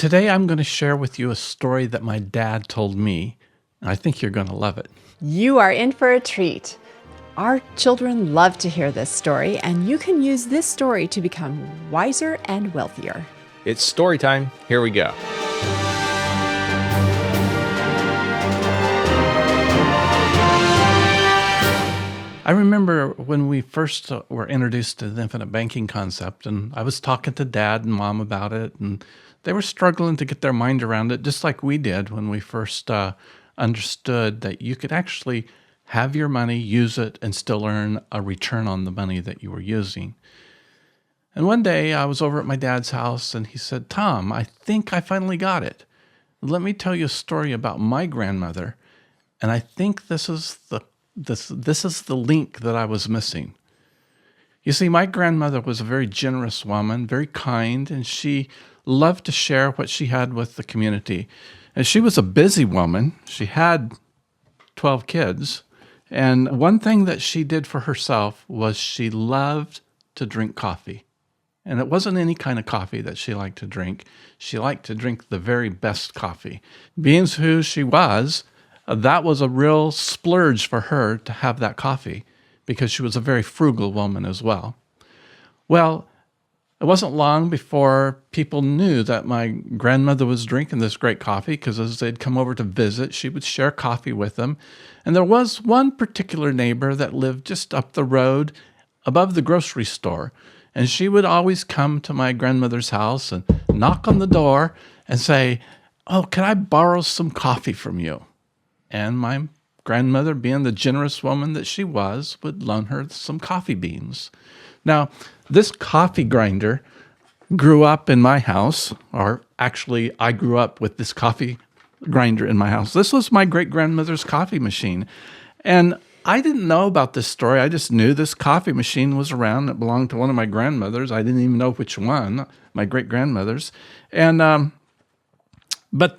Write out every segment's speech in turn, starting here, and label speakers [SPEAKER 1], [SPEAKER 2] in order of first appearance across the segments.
[SPEAKER 1] Today, I'm going to share with you a story that my dad told me, and I think you're going to love it.
[SPEAKER 2] You are in for a treat. Our children love to hear this story, and you can use this story to become wiser and wealthier.
[SPEAKER 3] It's story time. Here we go.
[SPEAKER 1] I remember when we first were introduced to the infinite banking concept, and I was talking to Dad and Mom about it, and they were struggling to get their mind around it, just like we did when we first understood that you could actually have your money, use it, and still earn a return on the money that you were using. And one day I was over at my dad's house, and he said, "Tom, I think I finally got it. Let me tell you a story about my grandmother, and I think this is the link that I was missing." You see, my grandmother was a very generous woman, very kind, and she loved to share what she had with the community. And she was a busy woman. She had 12 kids. And one thing that she did for herself was she loved to drink coffee. And it wasn't any kind of coffee that she liked to drink. She liked to drink the very best coffee. Being who she was, that was a real splurge for her to have that coffee because she was a very frugal woman as well. Well, it wasn't long before people knew that my grandmother was drinking this great coffee because as they'd come over to visit, she would share coffee with them. And there was one particular neighbor that lived just up the road above the grocery store. And she would always come to my grandmother's house and knock on the door and say, "Oh, can I borrow some coffee from you?" And my grandmother, being the generous woman that she was, would loan her some coffee beans. Now, this coffee grinder grew up in my house, or actually I grew up with this coffee grinder in my house. This was my great-grandmother's coffee machine. And I didn't know about this story. I just knew this coffee machine was around. It belonged to one of my grandmothers. I didn't even know which one, my great-grandmother's. But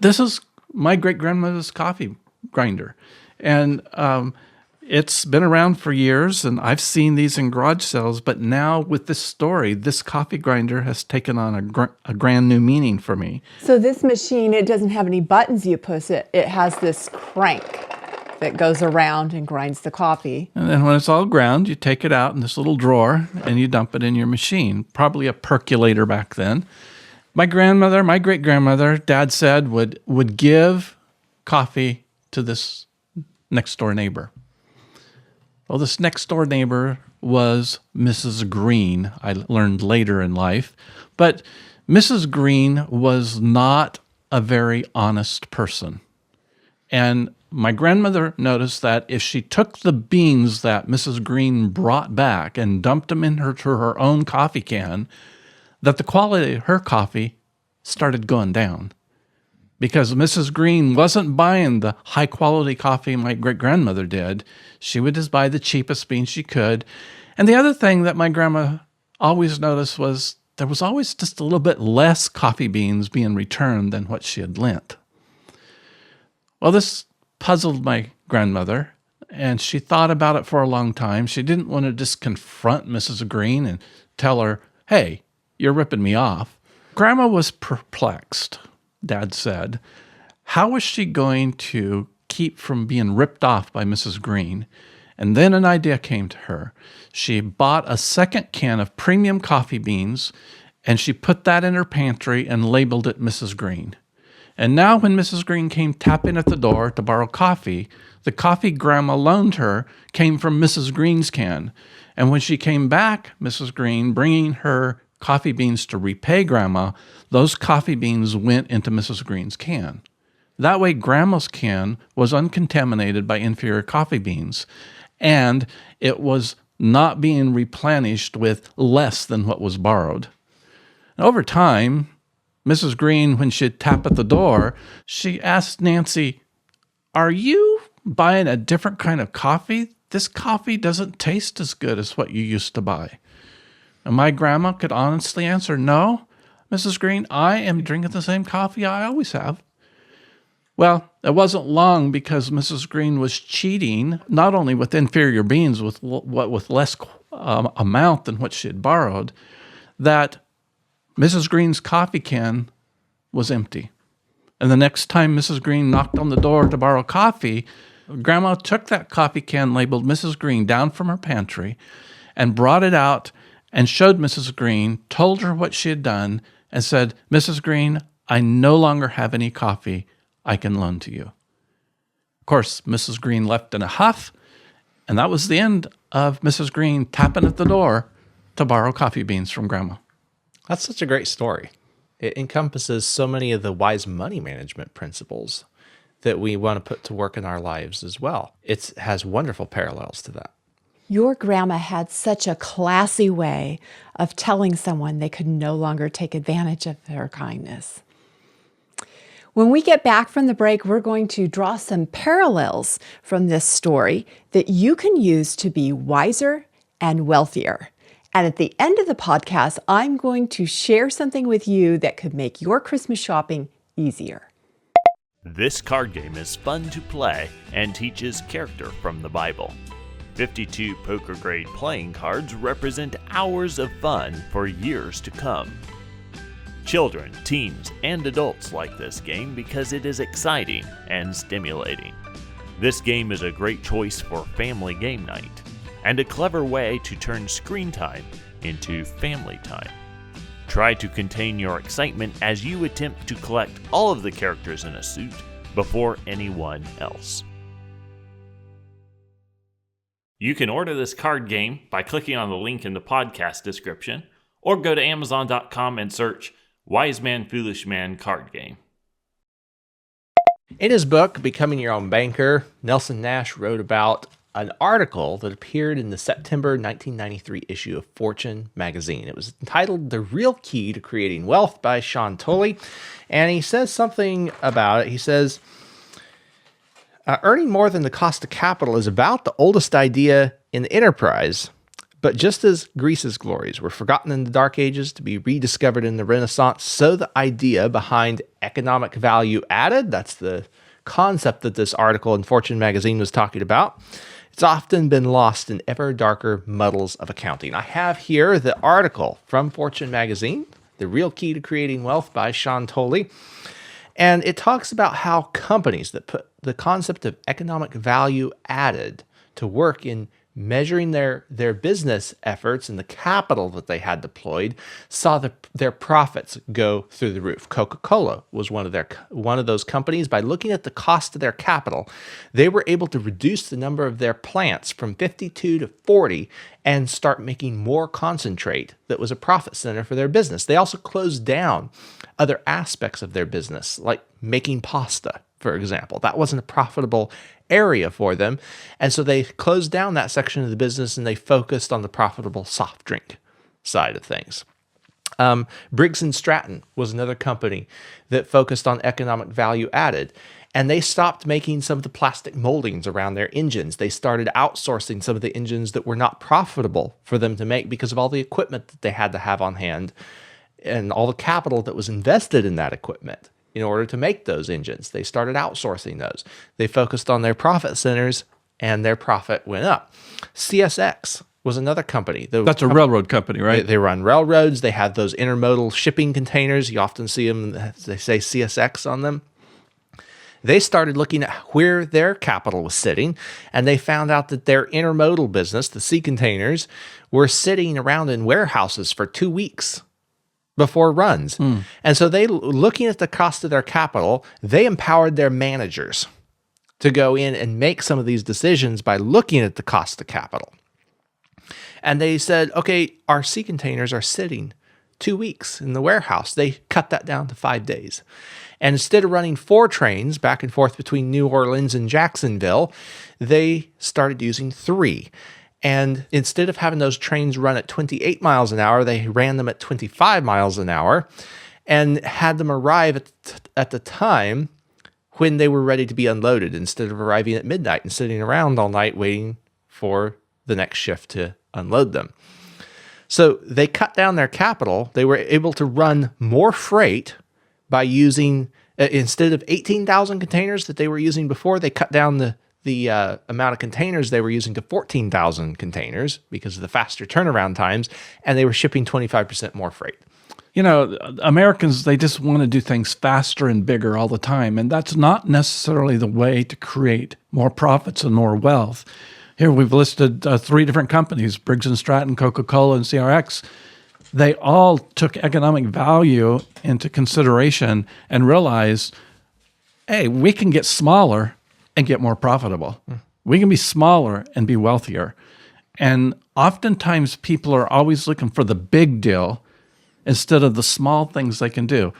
[SPEAKER 1] this is my great-grandmother's coffee grinder. And it's been around for years, and I've seen these in garage sales. But now with this story, this coffee grinder has taken on a brand new meaning for me.
[SPEAKER 2] So this machine, it doesn't have any buttons you push it. It has this crank that goes around and grinds the coffee.
[SPEAKER 1] And then when it's all ground, you take it out in this little drawer and you dump it in your machine. Probably a percolator back then. My grandmother, my great-grandmother, Dad said, would give coffee to this next-door neighbor. Well, this next-door neighbor was Mrs. Green, I learned later in life. But Mrs. Green was not a very honest person. And my grandmother noticed that if she took the beans that Mrs. Green brought back and dumped them to her own coffee can, that the quality of her coffee started going down. Because Mrs. Green wasn't buying the high-quality coffee my great-grandmother did. She would just buy the cheapest beans she could. And the other thing that my grandma always noticed was there was always just a little bit less coffee beans being returned than what she had lent. Well, this puzzled my grandmother, and she thought about it for a long time. She didn't want to just confront Mrs. Green and tell her, "Hey, you're ripping me off." Grandma was perplexed, Dad said. How was she going to keep from being ripped off by Mrs. Green? And then an idea came to her. She bought a second can of premium coffee beans, and she put that in her pantry and labeled it Mrs. Green. And now when Mrs. Green came tapping at the door to borrow coffee, the coffee Grandma loaned her came from Mrs. Green's can. And when she came back, Mrs. Green, bringing her coffee beans to repay Grandma, those coffee beans went into Mrs. Green's can. That way, Grandma's can was uncontaminated by inferior coffee beans, and it was not being replenished with less than what was borrowed. And over time, Mrs. Green, when she'd tap at the door, she asked Nancy, "Are you buying a different kind of coffee? This coffee doesn't taste as good as what you used to buy." And my grandma could honestly answer, "No, Mrs. Green, I am drinking the same coffee I always have." Well, it wasn't long because Mrs. Green was cheating, not only with inferior beans, with less amount than what she had borrowed, that Mrs. Green's coffee can was empty. And the next time Mrs. Green knocked on the door to borrow coffee, Grandma took that coffee can labeled Mrs. Green down from her pantry and brought it out and showed Mrs. Green, told her what she had done, and said, "Mrs. Green, I no longer have any coffee I can loan to you." Of course, Mrs. Green left in a huff, and that was the end of Mrs. Green tapping at the door to borrow coffee beans from Grandma.
[SPEAKER 3] That's such a great story. It encompasses so many of the wise money management principles that we want to put to work in our lives as well. It has wonderful parallels to that.
[SPEAKER 2] Your grandma had such a classy way of telling someone they could no longer take advantage of their kindness. When we get back from the break, we're going to draw some parallels from this story that you can use to be wiser and wealthier. And at the end of the podcast, I'm going to share something with you that could make your Christmas shopping easier.
[SPEAKER 4] This card game is fun to play and teaches character from the Bible. 52 poker grade playing cards represent hours of fun for years to come. Children, teens, and adults like this game because it is exciting and stimulating. This game is a great choice for family game night and a clever way to turn screen time into family time. Try to contain your excitement as you attempt to collect all of the characters in a suit before anyone else. You can order this card game by clicking on the link in the podcast description, or go to Amazon.com and search Wise Man, Foolish Man card game.
[SPEAKER 3] In his book, Becoming Your Own Banker, Nelson Nash wrote about an article that appeared in the September 1993 issue of Fortune magazine. It was entitled The Real Key to Creating Wealth by Sean Tully. And he says something about it. He says, earning more than the cost of capital is about the oldest idea in the enterprise. But just as Greece's glories were forgotten in the Dark Ages to be rediscovered in the Renaissance, so the idea behind economic value added, that's the concept that this article in Fortune magazine was talking about, it's often been lost in ever darker muddles of accounting. I have here the article from Fortune magazine, The Real Key to Creating Wealth by Sean Tully. And it talks about how companies that put the concept of economic value added to work in measuring their business efforts and the capital that they had deployed saw their profits go through the roof. Coca-Cola was one of those companies. By looking at the cost of their capital, they were able to reduce the number of their plants from 52 to 40 and start making more concentrate that was a profit center for their business. They also closed down other aspects of their business, like making pasta, for example. That wasn't a profitable area for them. And so they closed down that section of the business and they focused on the profitable soft drink side of things. Briggs & Stratton was another company that focused on economic value added. And they stopped making some of the plastic moldings around their engines. They started outsourcing some of the engines that were not profitable for them to make because of all the equipment that they had to have on hand and all the capital that was invested in that equipment. In order to make those engines, they started outsourcing those. They focused on their profit centers, and their profit went up. CSX was another company.
[SPEAKER 1] That's a railroad company, right?
[SPEAKER 3] They run railroads. They have those intermodal shipping containers. You often see them, they say CSX on them. They started looking at where their capital was sitting, and they found out that their intermodal business, the sea containers, were sitting around in warehouses for 2 weeks before runs. And so looking at the cost of their capital, they empowered their managers to go in and make some of these decisions by looking at the cost of capital. And they said, okay, our sea containers are sitting 2 weeks in the warehouse. They cut that down to 5 days. And instead of running 4 trains back and forth between New Orleans and Jacksonville, they started using 3. And instead of having those trains run at 28 miles an hour, they ran them at 25 miles an hour and had them arrive at the time when they were ready to be unloaded instead of arriving at midnight and sitting around all night waiting for the next shift to unload them. So they cut down their capital. They were able to run more freight by using, instead of 18,000 containers that they were using before, they cut down the amount of containers they were using to 14,000 containers because of the faster turnaround times, and they were shipping 25% more freight.
[SPEAKER 1] Americans, they just want to do things faster and bigger all the time. And that's not necessarily the way to create more profits and more wealth. Here we've listed 3 different companies, Briggs & Stratton, Coca-Cola, and CRX. They all took economic value into consideration and realized, hey, we can get smaller and get more profitable. We can be smaller and be wealthier. And oftentimes people are always looking for the big deal instead of the small things they can do.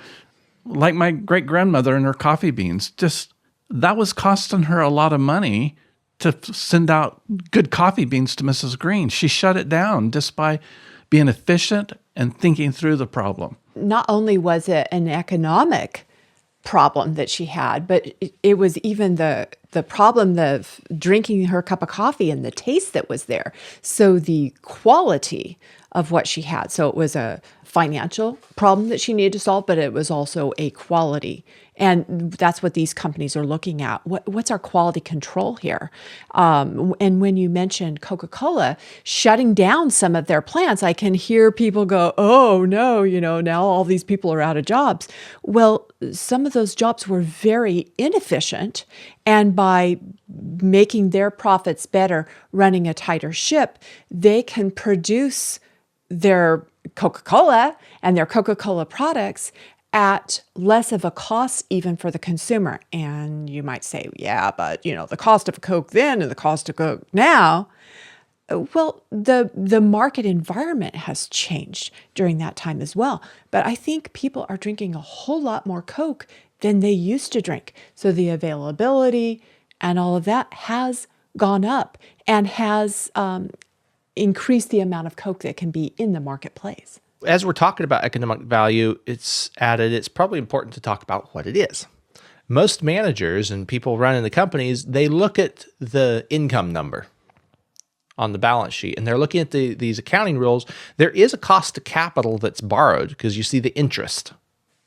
[SPEAKER 1] Like my great-grandmother and her coffee beans, just that was costing her a lot of money to send out good coffee beans to Mrs. Green. She shut it down just by being efficient and thinking through the problem.
[SPEAKER 2] Not only was it an economic problem that she had, but it was even the problem of drinking her cup of coffee and the taste that was there. So the quality of what she had. So it was a financial problem that she needed to solve, but it was also a quality. And that's what these companies are looking at. What's our quality control here? And when you mentioned Coca-Cola shutting down some of their plants, I can hear people go, oh no, now all these people are out of jobs. Well, some of those jobs were very inefficient. And by making their profits better, running a tighter ship, they can produce their Coca-Cola and their Coca-Cola products at less of a cost even for the consumer. And you might say, yeah, but the cost of a Coke then and the cost of Coke now. Well, the market environment has changed during that time as well. But I think people are drinking a whole lot more Coke than they used to drink. So the availability and all of that has gone up and has increased the amount of Coke that can be in the marketplace.
[SPEAKER 3] As we're talking about economic value, it's probably important to talk about what it is. Most managers and people running the companies, they look at the income number on the balance sheet, and they're looking at these accounting rules. There is a cost to capital that's borrowed because you see the interest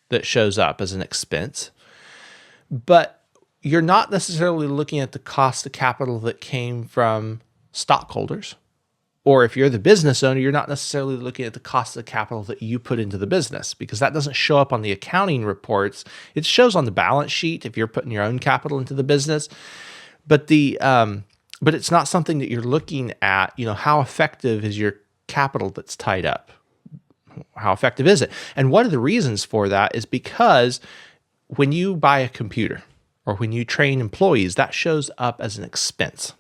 [SPEAKER 3] that shows up as an expense, but you're not necessarily looking at the cost of capital that came from stockholders. Or if you're the business owner, you're not necessarily looking at the cost of capital that you put into the business, because that doesn't show up on the accounting reports. It shows on the balance sheet if you're putting your own capital into the business, but it's not something that you're looking at. How effective is your capital that's tied up? How effective is it? And one of the reasons for that is because when you buy a computer or when you train employees, that shows up as an expense.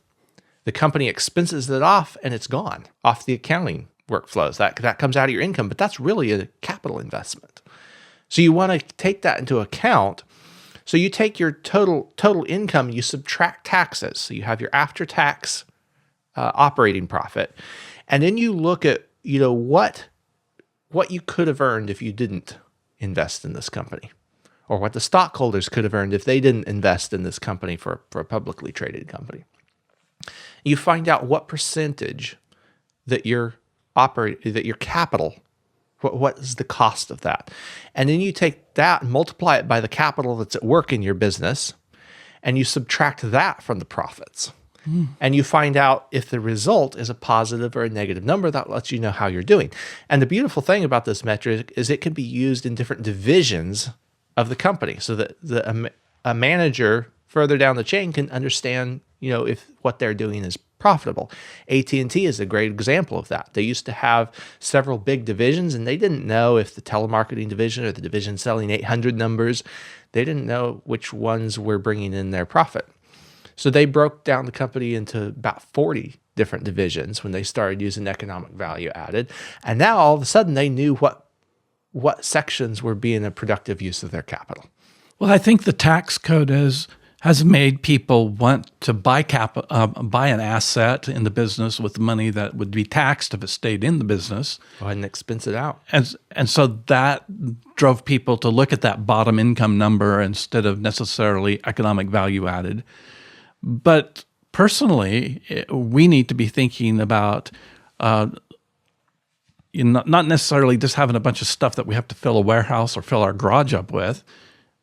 [SPEAKER 3] The company expenses it off and it's gone off the accounting workflows. That comes out of your income, but that's really a capital investment. So you want to take that into account. So you take your total income, you subtract taxes. So you have your after-tax operating profit, and then you look at what you could have earned if you didn't invest in this company, or what the stockholders could have earned if they didn't invest in this company for a publicly traded company. You find out what percentage that your capital, what is the cost of that? And then you take that and multiply it by the capital that's at work in your business, and you subtract that from the profits. And you find out if the result is a positive or a negative number. That lets you know how you're doing. And the beautiful thing about this metric is it can be used in different divisions of the company, so that a manager further down the chain can understand if what they're doing is profitable. AT&T is a great example of that. They used to have several big divisions, and they didn't know if the telemarketing division or the division selling 800 numbers, they didn't know which ones were bringing in their profit. So they broke down the company into about 40 different divisions when they started using economic value added. And now all of a sudden they knew what sections were being a productive use of their capital.
[SPEAKER 1] Well, I think the tax code has made people want to buy an asset in the business with money that would be taxed if it stayed in the business.
[SPEAKER 3] Go ahead and expense it out.
[SPEAKER 1] And so that drove people to look at that bottom income number instead of necessarily economic value added. But personally, we need to be thinking about not necessarily just having a bunch of stuff that we have to fill a warehouse or fill our garage up with.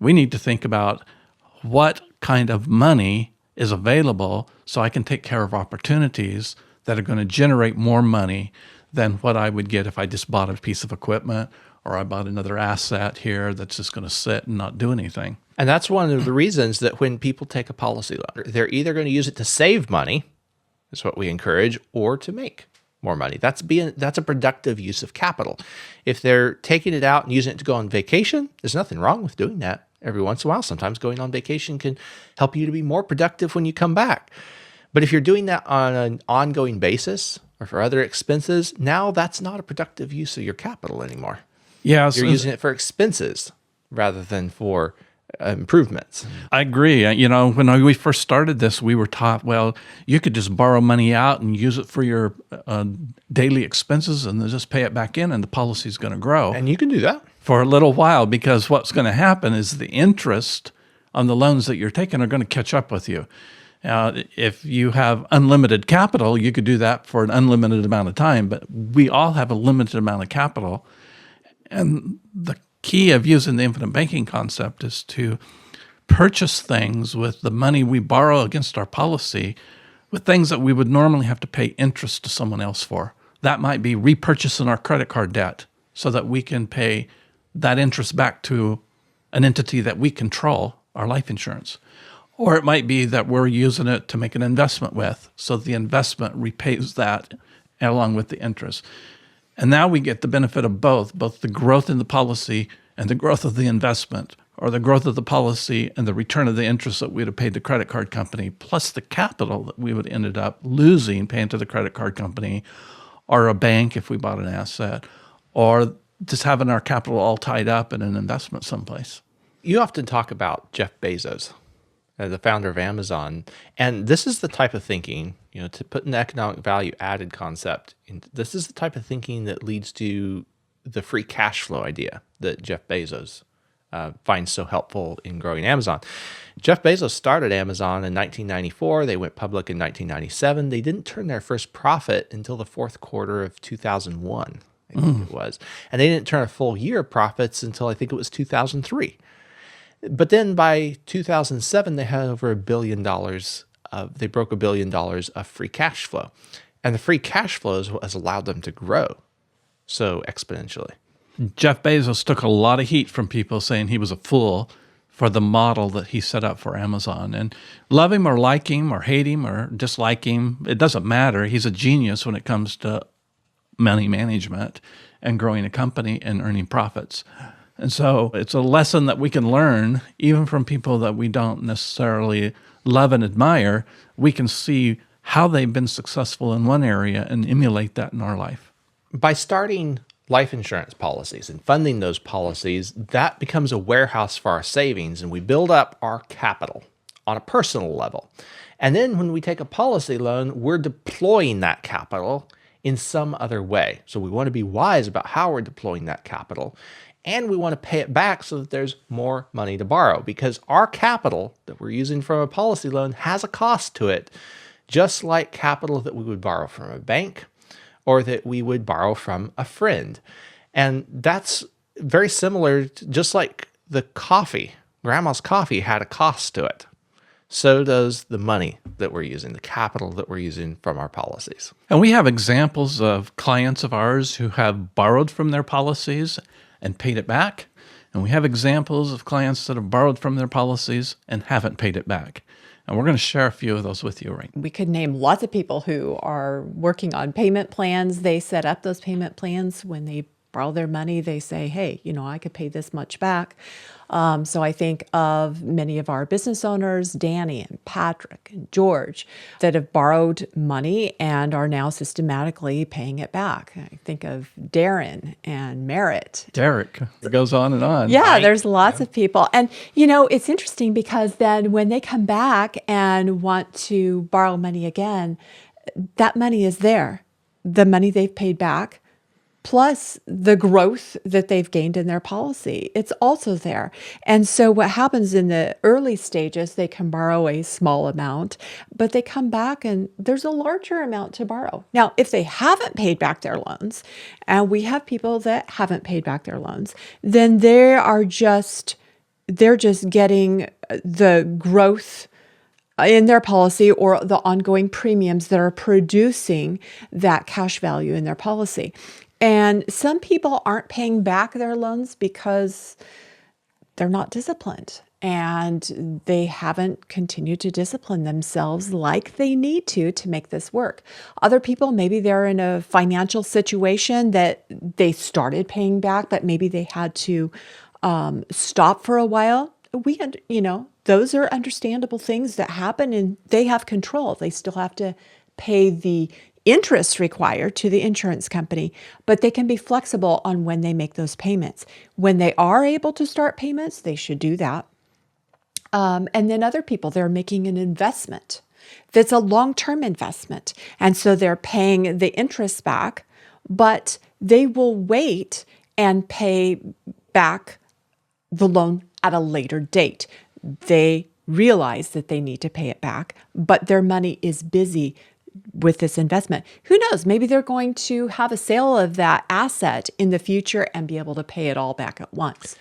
[SPEAKER 1] We need to think about what kind of money is available so I can take care of opportunities that are going to generate more money than what I would get if I just bought a piece of equipment or I bought another asset here that's just going to sit and not do anything.
[SPEAKER 3] And that's one of the reasons that when people take a policy loan, they're either going to use it to save money, is what we encourage, or to make more money. That's a productive use of capital. If they're taking it out and using it to go on vacation, there's nothing wrong with doing that every once in a while. Sometimes going on vacation can help you to be more productive when you come back. But if you're doing that on an ongoing basis or for other expenses, now that's not a productive use of your capital anymore.
[SPEAKER 1] Yeah,
[SPEAKER 3] You're using it for expenses rather than for improvements.
[SPEAKER 1] I agree. When we first started this, we were taught, well, you could just borrow money out and use it for your daily expenses and then just pay it back in and the policy is going to grow.
[SPEAKER 3] And you can do that.
[SPEAKER 1] For a little while, because what's going to happen is the interest on the loans that you're taking are going to catch up with you. If you have unlimited capital, you could do that for an unlimited amount of time, but we all have a limited amount of capital. And the key of using the infinite banking concept is to purchase things with the money we borrow against our policy with things that we would normally have to pay interest to someone else for. That might be repurchasing our credit card debt so that we can pay that interest back to an entity that we control, our life insurance. Or it might be that we're using it to make an investment with, so the investment repays that along with the interest. And now we get the benefit of both the growth in the policy and the growth of the investment, or the growth of the policy and the return of the interest that we would have paid the credit card company, plus the capital that we would have ended up losing paying to the credit card company or a bank if we bought an asset, or just having our capital all tied up in an investment someplace.
[SPEAKER 3] You often talk about Jeff Bezos, the founder of Amazon, and this is the type of thinking, to put an economic value added concept, this is the type of thinking that leads to the free cash flow idea that Jeff Bezos finds so helpful in growing Amazon. Jeff Bezos started Amazon in 1994. They went public in 1997. They didn't turn their first profit until the fourth quarter of 2001, I think it was. And they didn't turn a full year of profits until I think it was 2003. But then by 2007, they had over $1 billion. They broke $1 billion of free cash flow. And the free cash flow is what has allowed them to grow so exponentially.
[SPEAKER 1] Jeff Bezos took a lot of heat from people saying he was a fool for the model that he set up for Amazon. And love him or like him or hate him or dislike him, it doesn't matter. He's a genius when it comes to money management and growing a company and earning profits. And so it's a lesson that we can learn even from people that we don't necessarily love and admire. We can see how they've been successful in one area and emulate that in our life.
[SPEAKER 3] By starting life insurance policies and funding those policies, that becomes a warehouse for our savings, and we build up our capital on a personal level. And then when we take a policy loan, we're deploying that capital in some other way. So we want to be wise about how we're deploying that capital. And we want to pay it back so that there's more money to borrow, because our capital that we're using from a policy loan has a cost to it, just like capital that we would borrow from a bank or that we would borrow from a friend. And that's very similar to just like the coffee. Grandma's coffee had a cost to it. So does the money that we're using, the capital that we're using from our policies.
[SPEAKER 1] And we have examples of clients of ours who have borrowed from their policies and paid it back. And we have examples of clients that have borrowed from their policies and haven't paid it back. And we're going to share a few of those with you right now.
[SPEAKER 2] We could name lots of people who are working on payment plans. They set up those payment plans. When they borrow their money, they say, hey, I could pay this much back. So I think of many of our business owners, Danny and Patrick and George, that have borrowed money and are now systematically paying it back. I think of Darren and Merritt.
[SPEAKER 1] Derek, it goes on and on.
[SPEAKER 2] Yeah, there's lots of people. And, it's interesting because then when they come back and want to borrow money again, that money is there. The money they've paid back, plus the growth that they've gained in their policy. It's also there. And so what happens in the early stages, they can borrow a small amount, but they come back and there's a larger amount to borrow. Now, if they haven't paid back their loans, and we have people that haven't paid back their loans, then they're just getting the growth in their policy or the ongoing premiums that are producing that cash value in their policy. And some people aren't paying back their loans because they're not disciplined and they haven't continued to discipline themselves like they need to make this work. Other people, maybe they're in a financial situation that they started paying back, but maybe they had to stop for a while. Those are understandable things that happen, and they have control. They still have to pay the interest required to the insurance company, but they can be flexible on when they make those payments. When they are able to start payments, they should do that. And then other people, they're making an investment that's a long-term investment. And so they're paying the interest back, but they will wait and pay back the loan at a later date. They realize that they need to pay it back, but their money is busy with this investment. Who knows? Maybe they're going to have a sale of that asset in the future and be able to pay it all back at once.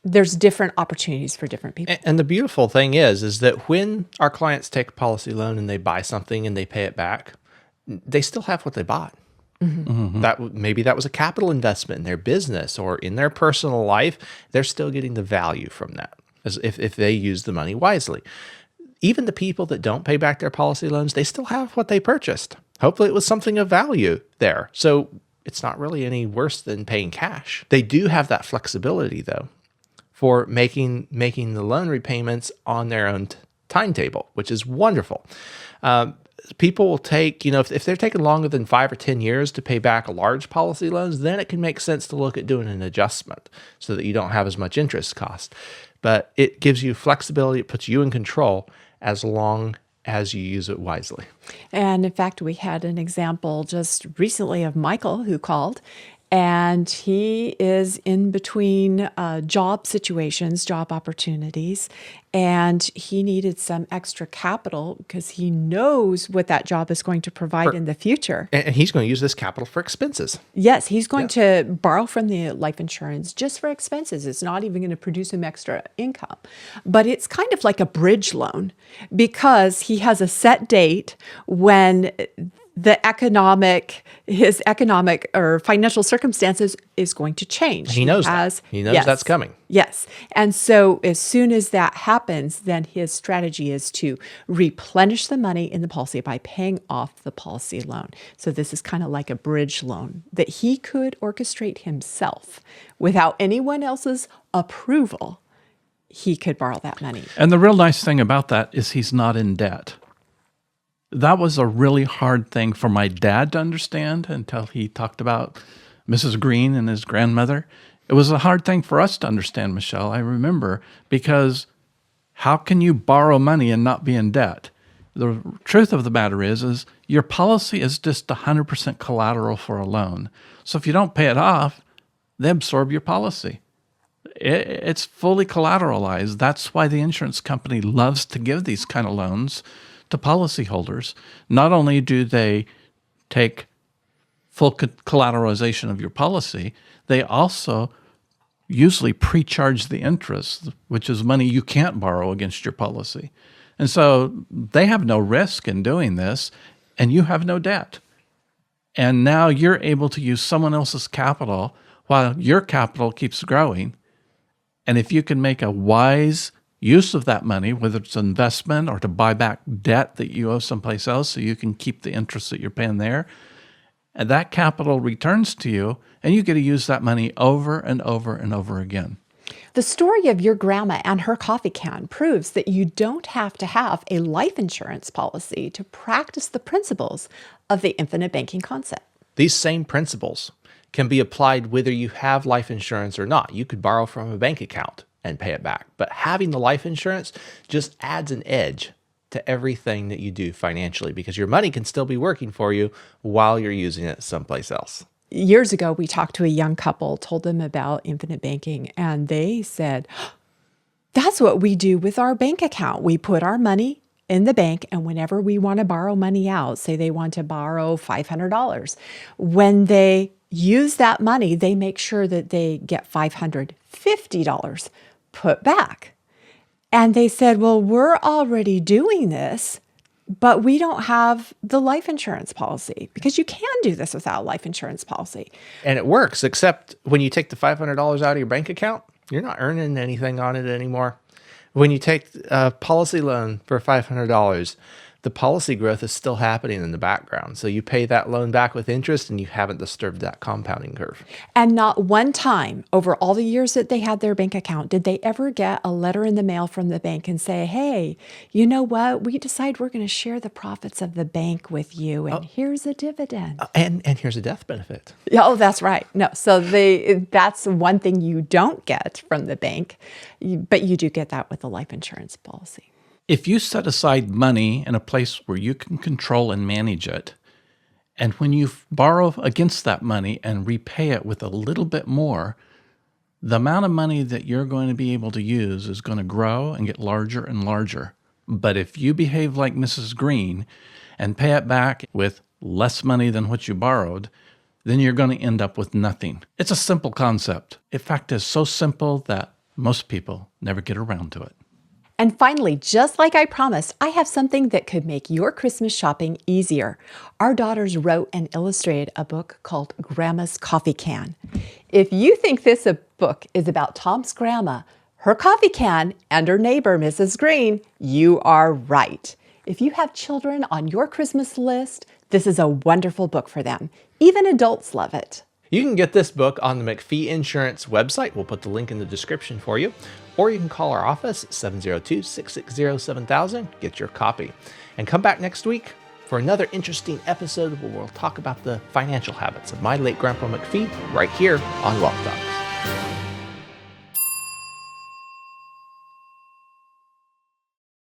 [SPEAKER 2] There's different opportunities for different people.
[SPEAKER 3] And the beautiful thing is that when our clients take a policy loan and they buy something and they pay it back, they still have what they bought. Maybe that was a capital investment in their business or in their personal life. They're still getting the value from that as if they use the money wisely. Even the people that don't pay back their policy loans, they still have what they purchased. Hopefully it was something of value there. So it's not really any worse than paying cash. They do have that flexibility, though, for making the loan repayments on their own timetable, which is wonderful. People will take, if they're taking longer than 5 or 10 years to pay back large policy loans, then it can make sense to look at doing an adjustment so that you don't have as much interest cost. But it gives you flexibility. It puts you in control as long as you use it wisely.
[SPEAKER 2] And in fact, we had an example just recently of Michael who called, and he is in between job situations, job opportunities, and he needed some extra capital because he knows what that job is going to provide in the future.
[SPEAKER 3] And he's going to use this capital for expenses.
[SPEAKER 2] Yes, he's going to borrow from the life insurance just for expenses. It's not even going to produce him extra income. But it's kind of like a bridge loan because he has a set date when his economic or financial circumstances is going to change.
[SPEAKER 3] He knows that. He knows that's coming.
[SPEAKER 2] Yes. And so as soon as that happens, then his strategy is to replenish the money in the policy by paying off the policy loan. So this is kind of like a bridge loan that he could orchestrate himself without anyone else's approval. He could borrow that money.
[SPEAKER 1] And the real nice thing about that is he's not in debt. That was a really hard thing for my dad to understand until he talked about Mrs. Green and his grandmother. It was a hard thing for us to understand, Michelle, I remember, because how can you borrow money and not be in debt? The truth of the matter is your policy is just 100% collateral for a loan. So if you don't pay it off, they absorb your policy. It's fully collateralized. That's why the insurance company loves to give these kind of loans to policyholders. Not only do they take full collateralization of your policy, they also usually pre-charge the interest, which is money you can't borrow against your policy. And so they have no risk in doing this, and you have no debt. And now you're able to use someone else's capital while your capital keeps growing. And if you can make a wise use of that money, whether it's an investment or to buy back debt that you owe someplace else so you can keep the interest that you're paying there, and that capital returns to you, and you get to use that money over and over and over again.
[SPEAKER 2] The story of your grandma and her coffee can proves that you don't have to have a life insurance policy to practice the principles of the infinite banking concept.
[SPEAKER 3] These same principles can be applied whether you have life insurance or not. You could borrow from a bank account and pay it back. But having the life insurance just adds an edge to everything that you do financially because your money can still be working for you while you're using it someplace else.
[SPEAKER 2] Years ago, we talked to a young couple, told them about infinite banking, and they said, that's what we do with our bank account. We put our money in the bank, and whenever we want to borrow money out, say they want to borrow $500, when they use that money, they make sure that they get $550 put back. And they said, well, we're already doing this but we don't have the life insurance policy, because you can do this without a life insurance policy.
[SPEAKER 3] And it works, except when you take the $500 out of your bank account, you're not earning anything on it anymore. When you take a policy loan for $500, the policy growth is still happening in the background. So you pay that loan back with interest and you haven't disturbed that compounding curve.
[SPEAKER 2] And not one time over all the years that they had their bank account did they ever get a letter in the mail from the bank and say, hey, you know what? We decide we're going to share the profits of the bank with you, and here's a dividend.
[SPEAKER 3] And here's a death benefit.
[SPEAKER 2] Oh, that's right. No, so that's one thing you don't get from the bank, but you do get that with the life insurance policy.
[SPEAKER 1] If you set aside money in a place where you can control and manage it, and when you borrow against that money and repay it with a little bit more, the amount of money that you're going to be able to use is going to grow and get larger and larger. But if you behave like Mrs. Green and pay it back with less money than what you borrowed, then you're going to end up with nothing. It's a simple concept. In fact, it's so simple that most people never get around to it.
[SPEAKER 2] And finally, just like I promised, I have something that could make your Christmas shopping easier. Our daughters wrote and illustrated a book called Grandma's Coffee Can. If you think this book is about Tom's grandma, her coffee can, and her neighbor, Mrs. Green, you are right. If you have children on your Christmas list, this is a wonderful book for them. Even adults love it.
[SPEAKER 3] You can get this book on the McPhee Insurance website. We'll put the link in the description for you. Or you can call our office at 702-660-7000. Get your copy. And come back next week for another interesting episode where we'll talk about the financial habits of my late Grandpa McPhee right here on Wealth Talk.